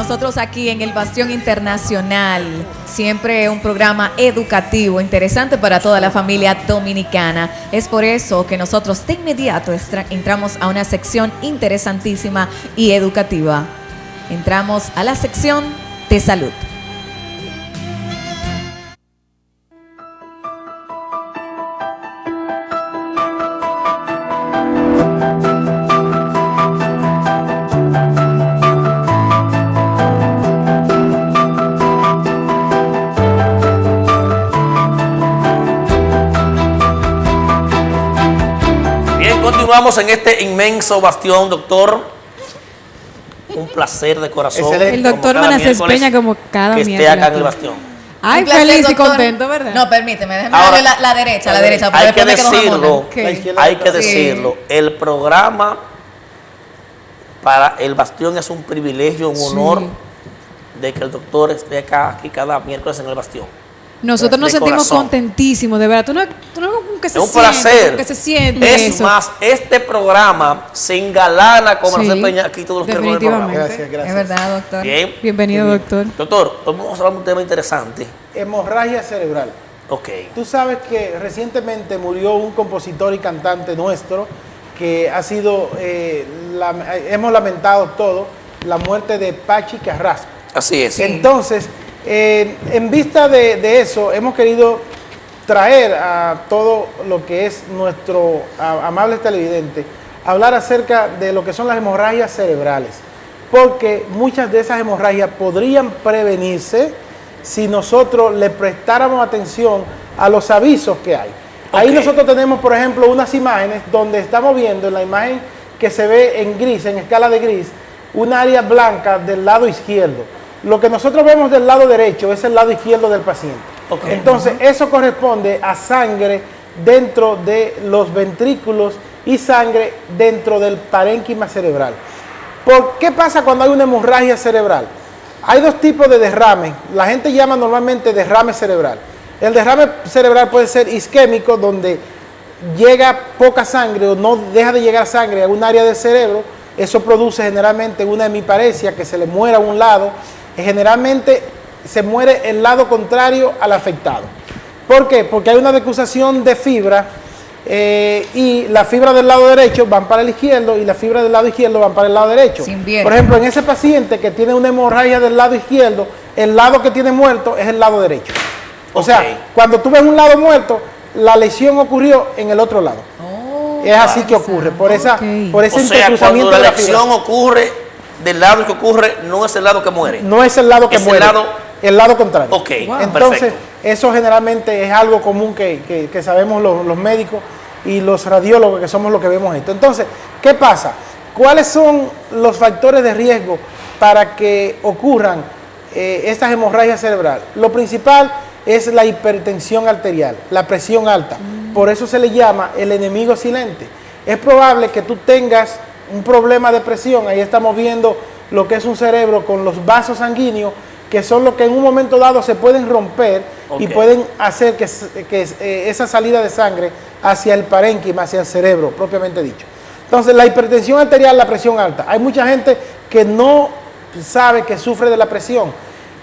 nosotros aquí en el Bastión Internacional. Siempre un programa educativo, interesante para toda la familia dominicana. Es por eso que nosotros de inmediato entramos a una sección interesantísima y educativa. Entramos a la sección de salud. Continuamos en este inmenso bastión, doctor. Un placer de corazón. Excelente. El doctor Manasés Peña como cada que miércoles. esté acá en el bastión. Ay, Un placer, feliz y doctor. contento, ¿verdad? No, permíteme, déjame Ahora, darle la derecha, porque Hay que después me quedo decirlo, jamona. hay que decirlo. El programa para el bastión es un privilegio, un honor de que el doctor esté aquí cada miércoles en el bastión. Nosotros nos de sentimos corazón. contentísimos, de verdad. Tú no como que se Es un siente, placer. como que se siente Es eso. más, este programa se engalana con Sí, Marcel Peña aquí todos los miércoles del programa. definitivamente. Gracias. Es verdad, doctor. Bien. Bienvenido, Muy bien. doctor. Doctor, vamos a hablar de un tema interesante. Hemorragia cerebral. Ok. Tú sabes que recientemente murió un compositor y cantante nuestro que ha sido, hemos lamentado todo, la muerte de Pachi Carrasco. Así es. Entonces, en vista de eso, hemos querido traer a todo lo que es nuestro amable televidente, hablar acerca de lo que son las hemorragias cerebrales, porque muchas de esas hemorragias podrían prevenirse si nosotros le prestáramos atención a los avisos que hay. Ahí nosotros tenemos, por ejemplo, unas imágenes donde estamos viendo en la imagen que se ve en gris, en escala de gris, un área blanca del lado izquierdo. Lo que nosotros vemos del lado derecho es el lado izquierdo del paciente. Entonces, eso corresponde a sangre dentro de los ventrículos y sangre dentro del parénquima cerebral. ¿Por qué pasa cuando hay una hemorragia cerebral? Hay dos tipos de derrame. La gente llama normalmente derrame cerebral. El derrame cerebral puede ser isquémico, donde llega poca sangre o no deja de llegar sangre a un área del cerebro. Eso produce generalmente una hemiparesia, que se le muera a un lado. Generalmente se muere el lado contrario al afectado. ¿Por qué? Porque hay una decusación de fibra y las fibras del lado derecho van para el izquierdo y las fibras del lado izquierdo van para el lado derecho. Por ejemplo, en ese paciente que tiene una hemorragia del lado izquierdo, el lado que tiene muerto es el lado derecho. O sea, cuando tú ves un lado muerto, la lesión ocurrió en el otro lado. Es así que ocurre, por ese intercruzamiento cuando la de lesión ocurre del lado que ocurre, no es el lado que muere. No es el lado que muere, el lado contrario. Ok, entonces, perfecto. eso generalmente es algo común que sabemos los médicos y los radiólogos, que somos los que vemos esto. Entonces, ¿qué pasa? ¿Cuáles son los factores de riesgo para que ocurran estas hemorragias cerebrales? Lo principal es la hipertensión arterial, la presión alta. Por eso se le llama el enemigo silente. Es probable que tú tengas un problema de presión. Ahí estamos viendo lo que es un cerebro con los vasos sanguíneos, que son los que en un momento dado se pueden romper y pueden hacer que esa salida de sangre hacia el parénquima, hacia el cerebro, propiamente dicho. Entonces, la hipertensión arterial, la presión alta. Hay mucha gente que no sabe que sufre de la presión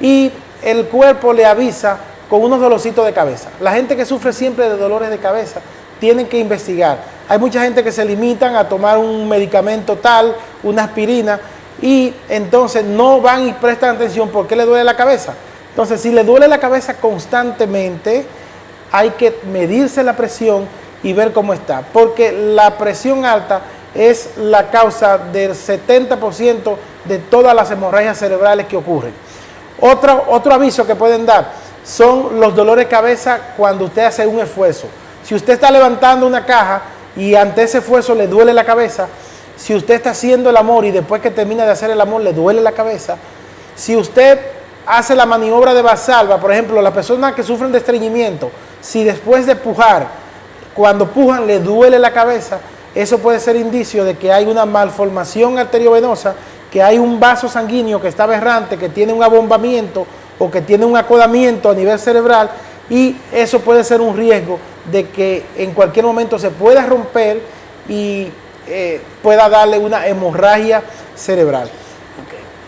y el cuerpo le avisa con unos dolorcitos de cabeza. La gente que sufre siempre de dolores de cabeza tienen que investigar. Hay mucha gente que se limitan a tomar un medicamento tal, una aspirina, y entonces no van y prestan atención por qué le duele la cabeza. Entonces, si le duele la cabeza constantemente, hay que medirse la presión y ver cómo está, porque la presión alta es la causa del 70% de todas las hemorragias cerebrales que ocurren. Otro aviso que pueden dar son los dolores de cabeza cuando usted hace un esfuerzo. Si usted está levantando una caja y ante ese esfuerzo le duele la cabeza, si usted está haciendo el amor y después que termina de hacer el amor le duele la cabeza, si usted hace la maniobra de Valsalva, por ejemplo, las personas que sufren de estreñimiento, si después de pujar, cuando pujan le duele la cabeza, eso puede ser indicio de que hay una malformación arteriovenosa, que hay un vaso sanguíneo que está aberrante, que tiene un abombamiento o que tiene un acodamiento a nivel cerebral, y eso puede ser un riesgo de que en cualquier momento se pueda romper y pueda darle una hemorragia cerebral.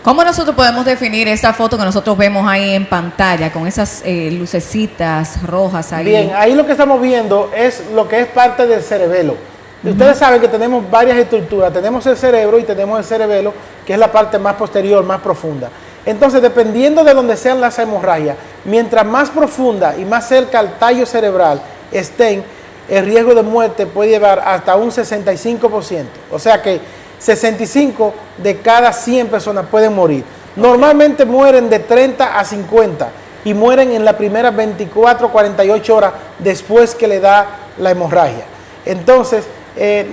¿Cómo nosotros podemos definir esa foto que nosotros vemos ahí en pantalla con esas lucecitas rojas ahí? Bien, ahí lo que estamos viendo es lo que es parte del cerebelo. Ustedes saben que tenemos varias estructuras. Tenemos el cerebro y tenemos el cerebelo, que es la parte más posterior, más profunda. Entonces, dependiendo de donde sean las hemorragias, mientras más profunda y más cerca al tallo cerebral estén, el riesgo de muerte puede llevar hasta un 65%. O sea que 65 de cada 100 personas pueden morir. Normalmente mueren de 30 a 50 y mueren en las primeras 24, 48 horas después que le da la hemorragia. Entonces,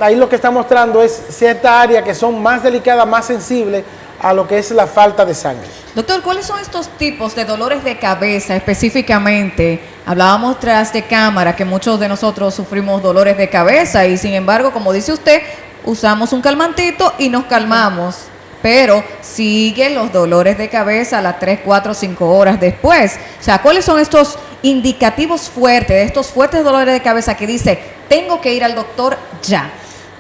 ahí lo que está mostrando es cierta área que son más delicadas, más sensibles a lo que es la falta de sangre. Doctor, ¿cuáles son estos tipos de dolores de cabeza específicamente? Hablábamos tras de cámara que muchos de nosotros sufrimos dolores de cabeza y sin embargo, como dice usted, usamos un calmantito y nos calmamos. Pero siguen los dolores de cabeza a las 3, 4, 5 horas después. O sea, ¿cuáles son estos indicativos fuertes, estos fuertes dolores de cabeza que dice, tengo que ir al doctor ya?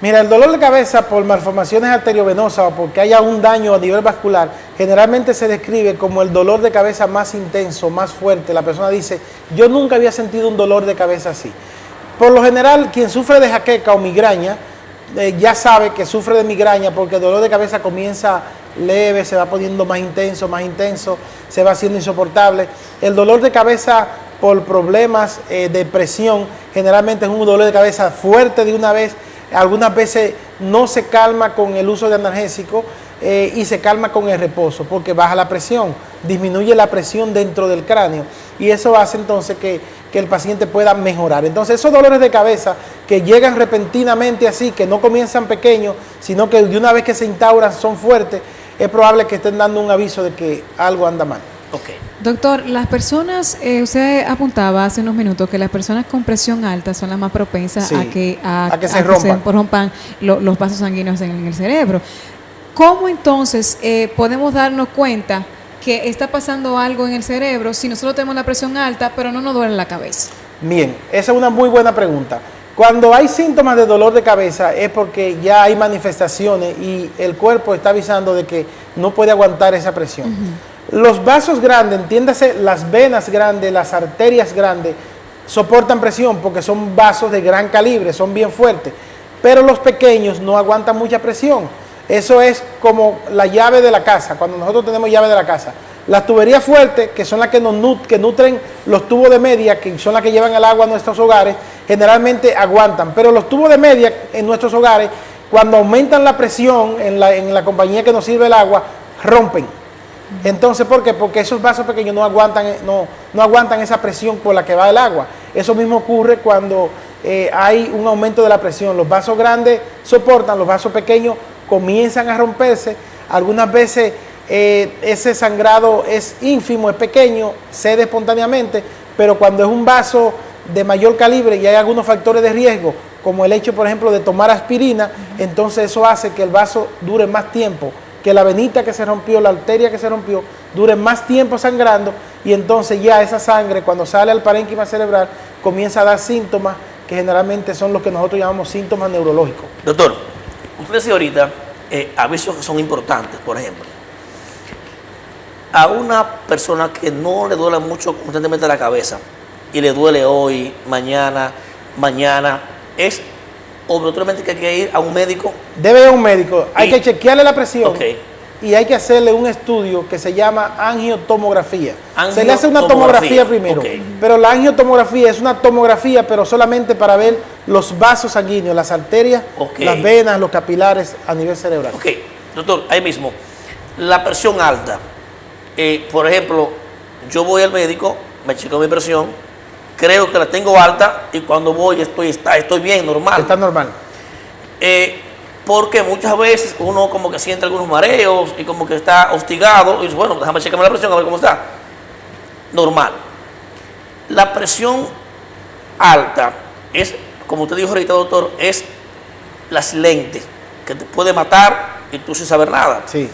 Mira, el dolor de cabeza por malformaciones arteriovenosas o porque haya un daño a nivel vascular, generalmente se describe como el dolor de cabeza más intenso, más fuerte. La persona dice, yo nunca había sentido un dolor de cabeza así. Por lo general, quien sufre de jaqueca o migraña, ya sabe que sufre de migraña porque el dolor de cabeza comienza leve, se va poniendo más intenso, se va haciendo insoportable. El dolor de cabeza por problemas de presión, generalmente es un dolor de cabeza fuerte de una vez. Algunas veces no se calma con el uso de analgésico y se calma con el reposo porque baja la presión, disminuye la presión dentro del cráneo y eso hace entonces que el paciente pueda mejorar. Entonces esos dolores de cabeza que llegan repentinamente así, que no comienzan pequeños, sino que de una vez que se instauran son fuertes, es probable que estén dando un aviso de que algo anda mal. Okay. Doctor, las personas, usted apuntaba hace unos minutos que las personas con presión alta son las más propensas Sí, a que se rompan los vasos sanguíneos en el cerebro. ¿Cómo entonces podemos darnos cuenta que está pasando algo en el cerebro si nosotros tenemos la presión alta pero no nos duele la cabeza? Bien, esa es una muy buena pregunta. Cuando hay síntomas de dolor de cabeza es porque ya hay manifestaciones y el cuerpo está avisando de que no puede aguantar esa presión. Los vasos grandes, entiéndase, las venas grandes, las arterias grandes, soportan presión porque son vasos de gran calibre, son bien fuertes. Pero los pequeños no aguantan mucha presión. Eso es como la llave de la casa, cuando nosotros tenemos llave de la casa. Las tuberías fuertes, que son las que nutren los tubos de media, que son las que llevan el agua a nuestros hogares, generalmente aguantan. Pero los tubos de media en nuestros hogares, cuando aumentan la presión en la compañía que nos sirve el agua, rompen. Entonces, ¿por qué? Porque esos vasos pequeños no aguantan esa presión por la que va el agua. Eso mismo ocurre cuando hay un aumento de la presión. Los vasos grandes soportan, los vasos pequeños comienzan a romperse. Algunas veces ese sangrado es ínfimo, es pequeño, cede espontáneamente, pero cuando es un vaso de mayor calibre y hay algunos factores de riesgo, como el hecho, por ejemplo, de tomar aspirina, entonces eso hace que el vaso dure más tiempo, que la venita que se rompió, la arteria que se rompió, dure más tiempo sangrando y entonces ya esa sangre cuando sale al parénquima cerebral comienza a dar síntomas que generalmente son los que nosotros llamamos síntomas neurológicos. Doctor, usted decía ahorita avisos que son importantes, por ejemplo. A una persona que no le duele mucho constantemente la cabeza y le duele hoy, mañana, es obligatoriamente que hay que ir a un médico. Debe ir a un médico, hay que chequearle la presión Okay. y hay que hacerle un estudio que se llama angiotomografía. Se le hace una tomografía primero, pero la angiotomografía es una tomografía pero solamente para ver los vasos sanguíneos, las arterias, las venas, los capilares a nivel cerebral. Ok, doctor, ahí mismo, la presión alta, por ejemplo, yo voy al médico, me chequeo mi presión, creo que la tengo alta y cuando voy estoy bien, normal. Está normal. Porque muchas veces uno como que siente algunos mareos y como que está hostigado y dice, bueno, déjame checarme la presión a ver cómo está. Normal. La presión alta es, como usted dijo ahorita, doctor, es la silente, que te puede matar y tú sin saber nada. Sí.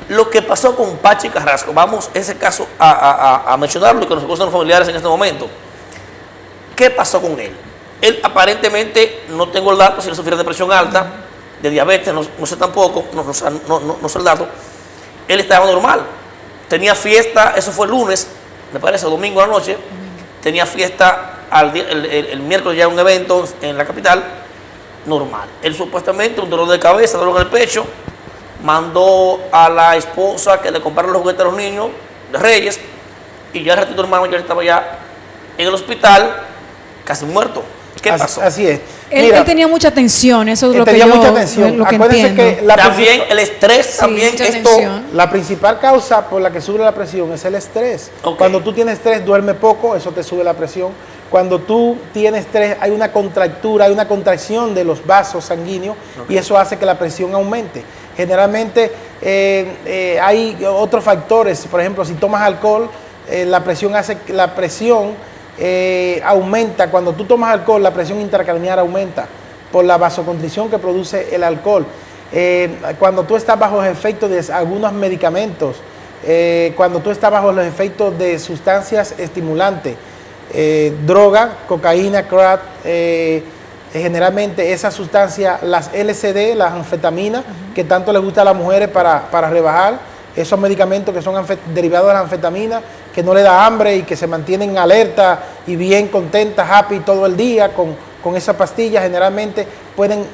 Lo que pasó con Pachi Carrasco, vamos ese caso a mencionarlo y que nos gustan los familiares en este momento. ¿Qué pasó con él? Él aparentemente, no tengo el dato si él sufría de presión alta, de diabetes, no sé tampoco, no sé el dato. él estaba normal. Tenía fiesta, eso fue el lunes, me parece, o domingo a la noche. Tenía fiesta el miércoles, ya un evento en la capital, normal. Él supuestamente, un dolor de cabeza, dolor en el pecho, mandó a la esposa que le comprara los juguetes a los niños de Reyes, y ya el ratito hermano ya estaba ya en el hospital, casi muerto. ¿Qué pasó? Así es. Él tenía mucha tensión, eso es lo que tenía yo mucha tensión. lo que Acuérdense entiendo. que También el estrés, Sí, también mucha esto. tensión. la principal causa por la que sube la presión es el estrés. Ok. Cuando tú tienes estrés, duerme poco, eso te sube la presión. Cuando tú tienes estrés, hay una contractura, hay una contracción de los vasos sanguíneos, y eso hace que la presión aumente. Generalmente hay otros factores, por ejemplo, si tomas alcohol, la presión aumenta. Cuando tú tomas alcohol, la presión intracraneal aumenta por la vasoconstricción que produce el alcohol. Cuando tú estás bajo los efectos de algunos medicamentos, cuando tú estás bajo los efectos de sustancias estimulantes, droga, cocaína, crack, generalmente esas sustancias, las LSD, las anfetaminas, que tanto les gusta a las mujeres para rebajar, esos medicamentos que son derivados de la anfetamina, que no le da hambre y que se mantienen alerta y bien contentas, happy todo el día con esa pastilla, generalmente pueden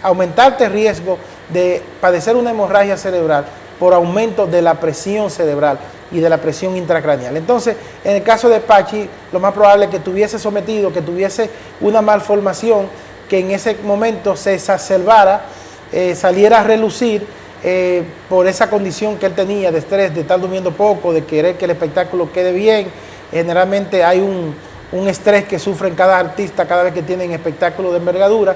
aumentarte el riesgo de padecer una hemorragia cerebral por aumento de la presión cerebral y de la presión intracraneal. Entonces, en el caso de Pachi, lo más probable es que tuviese sometido, que tuviese una malformación que en ese momento se exacerbara, saliera a relucir por esa condición que él tenía de estrés, de estar durmiendo poco, de querer que el espectáculo quede bien. Generalmente hay un estrés que sufren cada artista cada vez que tienen espectáculos de envergadura,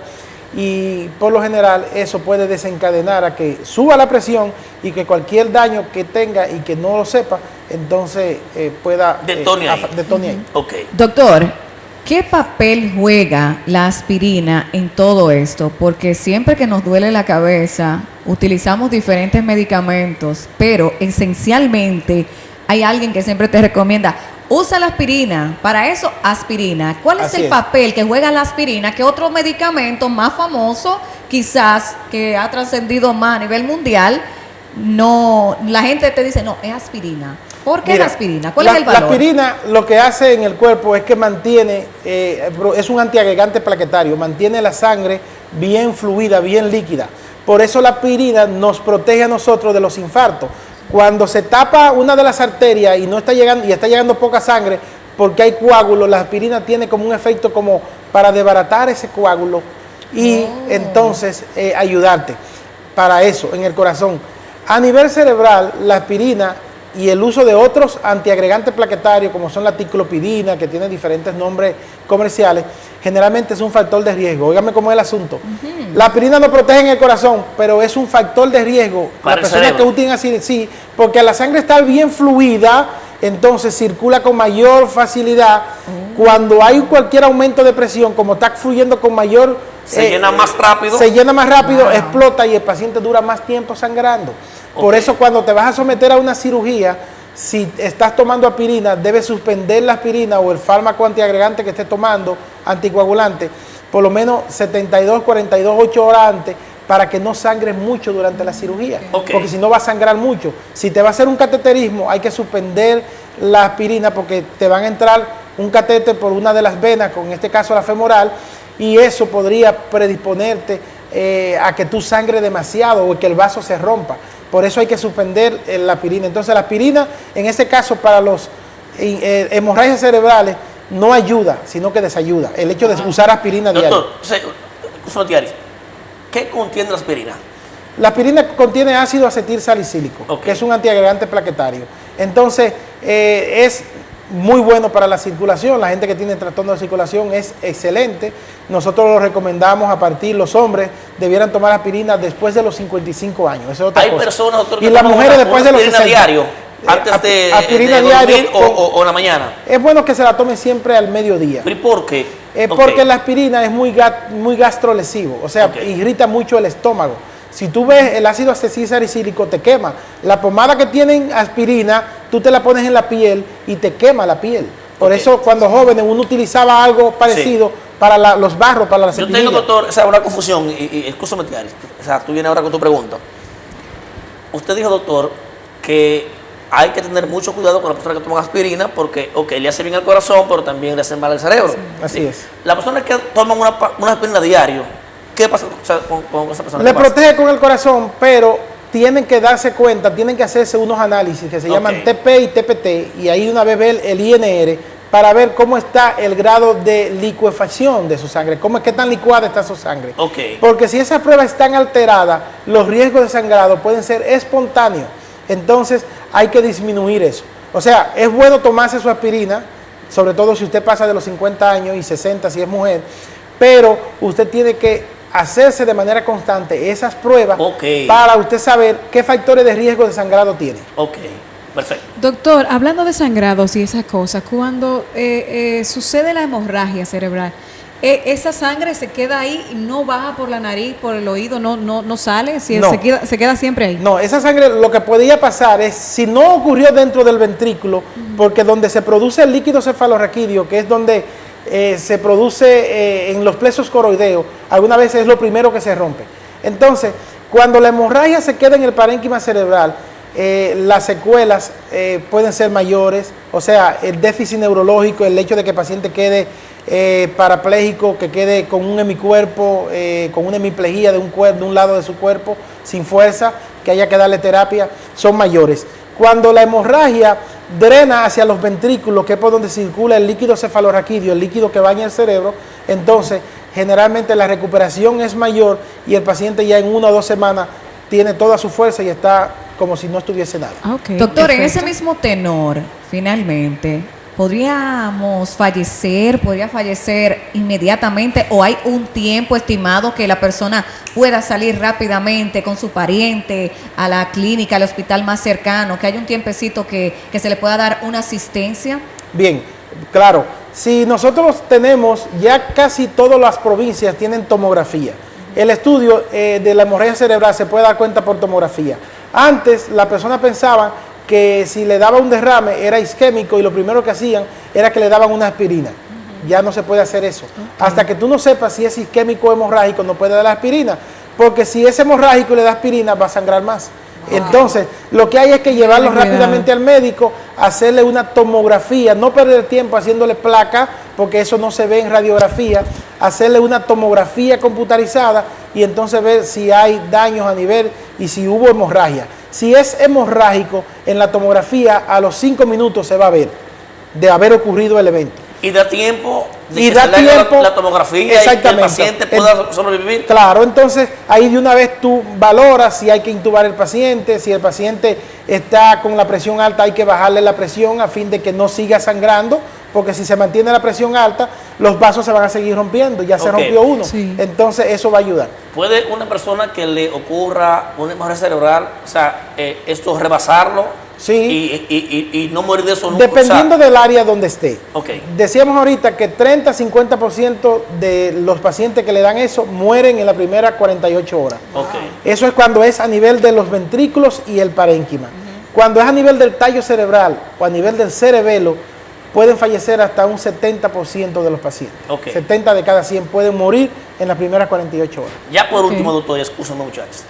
y por lo general eso puede desencadenar a que suba la presión y que cualquier daño que tenga y que no lo sepa, entonces pueda detone ahí. Okay. Doctor, ¿qué papel juega la aspirina en todo esto? Porque siempre que nos duele la cabeza, utilizamos diferentes medicamentos, pero esencialmente hay alguien que siempre te recomienda: usa la aspirina. Para eso, aspirina. ¿Cuál es el papel que juega la aspirina que otro medicamento más famoso, quizás, que ha trascendido más a nivel mundial? No, la gente te dice, no, es aspirina. ¿Por qué la aspirina? ¿Cuál es el valor? La aspirina lo que hace en el cuerpo es que mantiene, es un antiagregante plaquetario, mantiene la sangre bien fluida, bien líquida. Por eso la aspirina nos protege a nosotros de los infartos. Cuando se tapa una de las arterias y no está llegando, y está llegando poca sangre porque hay coágulos, la aspirina tiene como un efecto como para desbaratar ese coágulo y entonces ayudarte para eso en el corazón. A nivel cerebral, la aspirina y el uso de otros antiagregantes plaquetarios como son la ticlopidina, que tiene diferentes nombres comerciales, generalmente es un factor de riesgo. Óigame cómo es el asunto. La aspirina no protege en el corazón, pero es un factor de riesgo. Para la persona que utilicen así, sí, porque la sangre está bien fluida, entonces circula con mayor facilidad. Cuando hay cualquier aumento de presión, como está fluyendo con mayor... Se llena más rápido. Se llena más rápido, explota y el paciente dura más tiempo sangrando. Por eso cuando te vas a someter a una cirugía, si estás tomando aspirina, debes suspender la aspirina o el fármaco antiagregante que estés tomando, anticoagulante, por lo menos 72, 42, 8 horas antes, para que no sangres mucho durante la cirugía. Porque si no va a sangrar mucho. Si te va a hacer un cateterismo, hay que suspender la aspirina porque te van a entrar un catéter por una de las venas, en este caso la femoral, y eso podría predisponerte a que tú sangres demasiado o que el vaso se rompa. Por eso hay que suspender la aspirina. Entonces la aspirina, en ese caso, para los hemorragias cerebrales, no ayuda, sino que desayuda. El hecho de usar aspirina diario. Doctor, ¿qué contiene la aspirina? La aspirina contiene ácido acetil salicílico, que es un antiagregante plaquetario. Entonces, es muy bueno para la circulación. La gente que tiene trastorno de circulación es excelente. Nosotros lo recomendamos a partir, los hombres debieran tomar aspirina después de los 55 años. Esa es otra cosa. Personas, doctor, y las mujeres después de los 60. Diario, antes de dormir o en la mañana. Es bueno que se la tomen siempre al mediodía. ¿Y por qué? Porque la aspirina es muy gastrolesivo, o sea, irrita mucho el estómago. Si tú ves el ácido acetil salicílico, te quema. La pomada que tienen aspirina, tú te la pones en la piel y te quema la piel. Por eso cuando jóvenes uno utilizaba algo parecido para los barros, para la cepillera. Yo tengo, doctor, una confusión, y escúchame, tú vienes ahora con tu pregunta. usted dijo, doctor, que hay que tener mucho cuidado con las personas que toman aspirina porque, ok, le hace bien al corazón, pero también le hace mal al cerebro. Sí, así es. Las personas que toman una aspirina diario, ¿qué pasa con esa persona? Le protege con el corazón, pero tienen que darse cuenta, tienen que hacerse unos análisis que se llaman TP y TPT, y ahí una vez ver el INR para ver cómo está el grado de licuefacción de su sangre, qué tan licuada está su sangre. Porque si esas pruebas están alteradas, los riesgos de sangrado pueden ser espontáneos. Entonces hay que disminuir eso. O sea, es bueno tomarse su aspirina, sobre todo si usted pasa de los 50 años y 60 si es mujer, pero usted tiene que hacerse de manera constante esas pruebas para usted saber qué factores de riesgo de sangrado tiene. Perfecto. Doctor, hablando de sangrados y esas cosas, cuando sucede la hemorragia cerebral, esa sangre se queda ahí y no baja por la nariz, por el oído, no sale, se queda siempre ahí. No, esa sangre lo que podría pasar es, si no ocurrió dentro del ventrículo, porque donde se produce el líquido cefalorraquídeo, que es donde se produce en los plexos coroideos, algunas veces es lo primero que se rompe. Entonces, cuando la hemorragia se queda en el parénquima cerebral, las secuelas pueden ser mayores, o sea, el déficit neurológico, el hecho de que el paciente quede parapléjico, que quede con un hemicuerpo, con una hemiplegia de un lado de su cuerpo, sin fuerza, que haya que darle terapia, son mayores. Cuando la hemorragia drena hacia los ventrículos, que es por donde circula el líquido cefalorraquídeo, el líquido que baña el cerebro, entonces generalmente la recuperación es mayor y el paciente ya en 1 o 2 semanas tiene toda su fuerza y está como si no estuviese nada. Doctor, en ese mismo tenor, finalmente, ¿podría fallecer inmediatamente o hay un tiempo estimado que la persona pueda salir rápidamente con su pariente a la clínica, al hospital más cercano, que haya un tiempecito que se le pueda dar una asistencia? Bien, claro. Si nosotros tenemos, ya casi todas las provincias tienen tomografía. El estudio de la hemorragia cerebral se puede dar cuenta por tomografía. Antes la persona pensaba que si le daba un derrame era isquémico y lo primero que hacían era que le daban una aspirina. Ya no se puede hacer eso. Hasta que tú no sepas si es isquémico o hemorrágico, no puede dar la aspirina. Porque si es hemorrágico y le da aspirina, va a sangrar más. Entonces, lo que hay es que llevarlo rápidamente al médico, hacerle una tomografía, no perder tiempo haciéndole placa, porque eso no se ve en radiografía, hacerle una tomografía computarizada y entonces ver si hay daños a nivel y si hubo hemorragia. Si es hemorrágico, en la tomografía a los 5 minutos se va a ver de haber ocurrido el evento. Y da tiempo de que se le haga la tomografía y que el paciente pueda sobrevivir. Claro, entonces ahí de una vez tú valoras si hay que intubar el paciente, si el paciente está con la presión alta hay que bajarle la presión a fin de que no siga sangrando, porque si se mantiene la presión alta, los vasos se van a seguir rompiendo, ya se rompió uno, entonces eso va a ayudar. ¿Puede una persona que le ocurra una hemorragia cerebral, o sea, esto rebasarlo? Sí. Y no morir de eso nunca. Dependiendo del área donde esté. Decíamos ahorita que 30-50% de los pacientes que le dan eso mueren en las primeras 48 horas. Eso es cuando es a nivel de los ventrículos y el parénquima. Cuando es a nivel del tallo cerebral o a nivel del cerebelo, pueden fallecer hasta un 70% de los pacientes. 70 de cada 100 pueden morir en las primeras 48 horas. Ya por último, doctor, escúchame muchachos.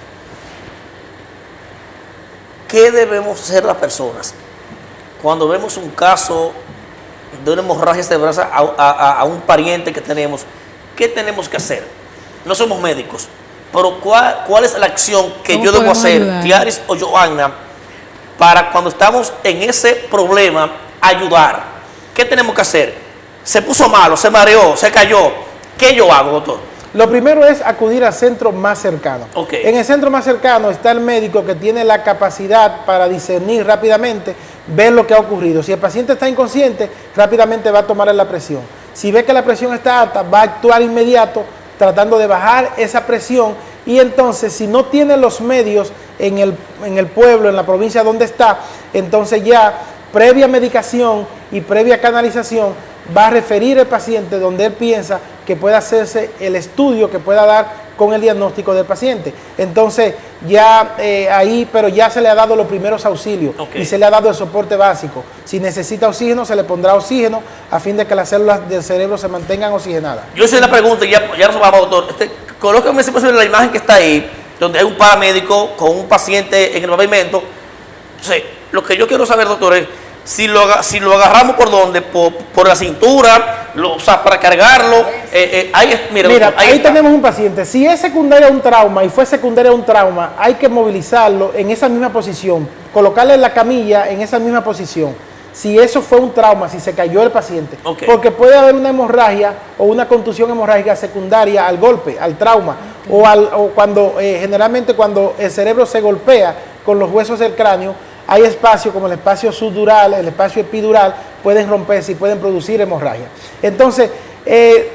¿Qué debemos hacer las personas cuando vemos un caso de una hemorragia cerebral a un pariente que tenemos? ¿Qué tenemos que hacer? No somos médicos, pero ¿cuál es la acción que yo debo hacer, Tiaris o Joanna, para cuando estamos en ese problema ayudar? ¿Qué tenemos que hacer? Se puso malo, se mareó, se cayó. ¿Qué yo hago, doctor? Lo primero es acudir al centro más cercano. En el centro más cercano está el médico que tiene la capacidad para discernir rápidamente, ver lo que ha ocurrido. Si el paciente está inconsciente, rápidamente va a tomarle la presión. Si ve que la presión está alta, va a actuar inmediato tratando de bajar esa presión y entonces si no tiene los medios en el pueblo, en la provincia donde está, entonces ya previa medicación y previa canalización va a referir al paciente donde él piensa que pueda hacerse el estudio que pueda dar con el diagnóstico del paciente. Entonces ya ahí, pero ya se le ha dado los primeros auxilios y se le ha dado el soporte básico. Si necesita oxígeno, se le pondrá oxígeno a fin de que las células del cerebro se mantengan oxigenadas. Yo hice la pregunta y ya nos vamos, doctor. Colóqueme si posible la imagen que está ahí. donde hay un paramédico con un paciente en el pavimento. Entonces, lo que yo quiero saber, doctor, es si lo agarramos por dónde, por la cintura, o sea, para cargarlo. Mira, doctor, ahí tenemos un paciente. Si es secundario a un trauma y fue secundario a un trauma, hay que movilizarlo en esa misma posición, colocarle la camilla en esa misma posición. Si eso fue un trauma, si se cayó el paciente. Okay. Porque puede haber una hemorragia o una contusión hemorrágica secundaria al golpe, al trauma, o cuando generalmente cuando el cerebro se golpea con los huesos del cráneo, hay espacio como el espacio subdural, el espacio epidural, pueden romperse y pueden producir hemorragia. Entonces,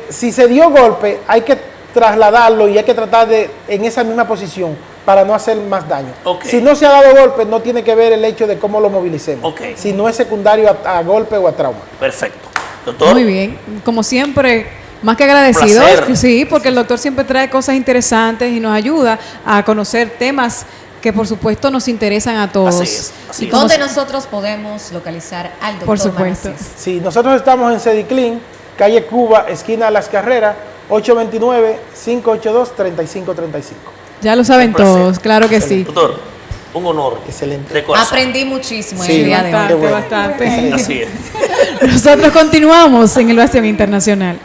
si se dio golpe, hay que trasladarlo y hay que tratar de en esa misma posición para no hacer más daño. Okay. Si no se ha dado golpe, no tiene que ver el hecho de cómo lo movilicemos. Okay. Si no es secundario a golpe o a trauma. Perfecto. Doctor. Muy bien. Como siempre, más que agradecidos. Sí, porque el doctor siempre trae cosas interesantes y nos ayuda a conocer temas que por supuesto nos interesan a todos. Así es. ¿Dónde nosotros podemos localizar al doctor Por supuesto. Manassés? Sí, nosotros estamos en Cediclin, calle Cuba, esquina Las Carreras, 829-582-3535. Ya lo saben todos, claro que sí. Doctor, un honor. Excelente. De corazón. Aprendí muchísimo en Sí, el día de hoy. Bastante. Así es. Nosotros continuamos en Elevación Internacional.